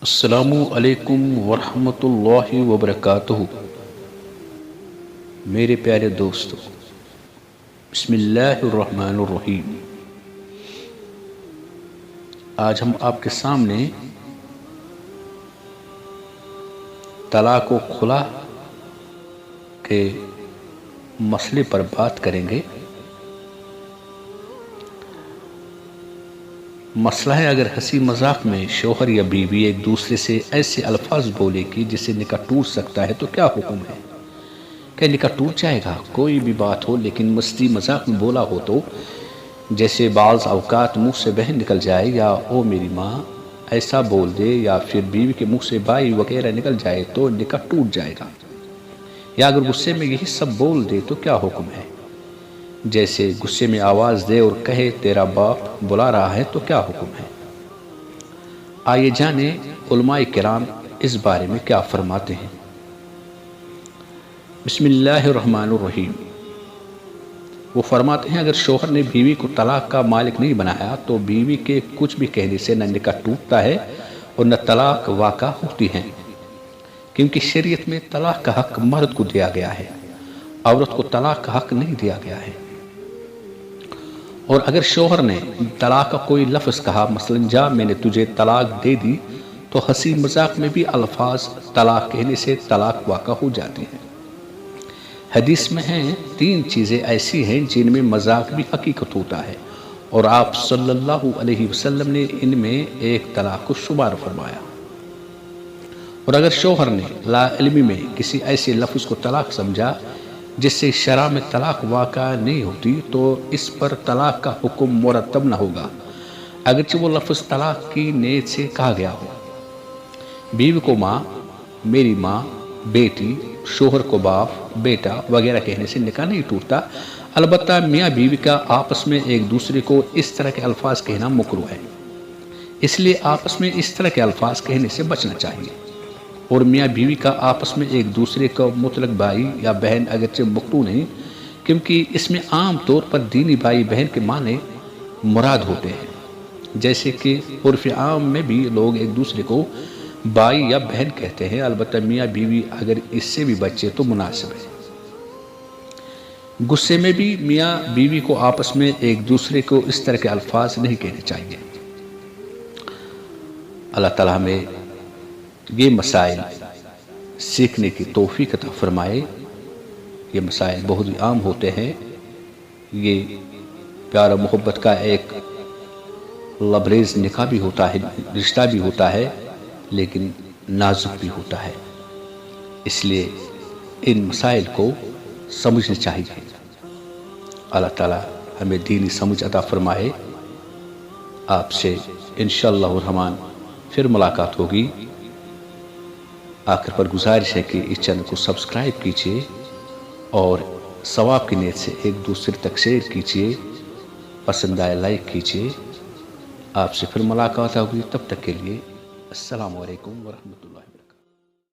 السلام علیکم ورحمۃ اللہ وبرکاتہ۔ میرے پیارے دوستو، بسم اللہ الرحمن الرحیم۔ آج ہم آپ کے سامنے طلاق و خلا کے مسئلے پر بات کریں گے۔ مسئلہ ہے، اگر ہنسی مذاق میں شوہر یا بیوی ایک دوسرے سے ایسے الفاظ بولے کہ جس سے نکاح ٹوٹ سکتا ہے تو کیا حکم ہے؟ کہ نکاح ٹوٹ جائے گا؟ کوئی بھی بات ہو لیکن مستی مذاق میں بولا ہو تو، جیسے بعض اوقات منہ سے بہن نکل جائے یا او میری ماں ایسا بول دے، یا پھر بیوی کے منہ سے بائی وغیرہ نکل جائے تو نکاح ٹوٹ جائے گا۔ یا اگر غصے میں یہی سب بول دے تو کیا حکم ہے؟ جیسے غصے میں آواز دے اور کہے تیرا باپ بلا رہا ہے تو کیا حکم ہے؟ آئیے جانیں علماء کرام اس بارے میں کیا فرماتے ہیں۔ بسم اللہ الرحمن الرحیم۔ وہ فرماتے ہیں، اگر شوہر نے بیوی کو طلاق کا مالک نہیں بنایا تو بیوی کے کچھ بھی کہنے سے نہ نکاح ٹوٹتا ہے اور نہ طلاق واقع ہوتی ہے، کیونکہ شریعت میں طلاق کا حق مرد کو دیا گیا ہے، عورت کو طلاق کا حق نہیں دیا گیا ہے۔ اور اگر شوہر نے طلاق کا کوئی لفظ کہا، مثلا جا میں نے تجھے طلاق دے دی، تو ہنسی مذاق میں بھی الفاظ طلاق کہنے سے طلاق واقع ہو جاتی ہے۔ حدیث میں ہیں 3 چیزیں ایسی ہیں جن میں مذاق بھی حقیقت ہوتا ہے، اور آپ صلی اللہ علیہ وسلم نے ان میں ایک طلاق کو شمار فرمایا۔ اور اگر شوہر نے لا علمی میں کسی ایسے لفظ کو طلاق سمجھا جس سے شرع میں طلاق واقع نہیں ہوتی تو اس پر طلاق کا حکم مرتب نہ ہوگا، اگرچہ وہ لفظ طلاق کی نیت سے کہا گیا ہو۔ بیوی کو ماں، میری ماں، بیٹی، شوہر کو باپ، بیٹا وغیرہ کہنے سے نکاح نہیں ٹوٹتا، البتہ میاں بیوی کا آپس میں ایک دوسرے کو اس طرح کے الفاظ کہنا مکروہ ہے، اس لیے آپس میں اس طرح کے الفاظ کہنے سے بچنا چاہیے۔ اور میاں بیوی کا آپس میں ایک دوسرے کو مطلق بھائی یا بہن اگرچہ مکروہ نہیں، کیونکہ اس میں عام طور پر دینی بھائی بہن کے معنی مراد ہوتے ہیں، جیسے کہ عرف عام میں بھی لوگ ایک دوسرے کو بھائی یا بہن کہتے ہیں، البتہ میاں بیوی اگر اس سے بھی بچے تو مناسب ہے۔ غصے میں بھی میاں بیوی کو آپس میں ایک دوسرے کو اس طرح کے الفاظ نہیں کہنے چاہیے۔ اللہ تعالیٰ ہمیں یہ مسائل سیکھنے کی توفیق عطا فرمائے۔ یہ مسائل بہت ہی عام ہوتے ہیں، یہ پیار و محبت کا ایک لبریز نکاح بھی ہوتا ہے، رشتہ بھی ہوتا ہے، لیکن نازک بھی ہوتا ہے، اس لیے ان مسائل کو سمجھنا چاہیے۔ اللہ تعالی ہمیں دینی سمجھ عطا فرمائے۔ آپ سے انشاءاللہ الرحمن پھر ملاقات ہوگی۔ آخر پر گزارش ہے کہ اس چینل کو سبسکرائب کیجیے اور ثواب کی نیت سے ایک دوسرے تک شیئر کیجیے، پسند آئے لائک کیجیے۔ آپ سے پھر ملاقات ہوگی، تب تک کے لیے السلام علیکم ورحمۃ اللہ۔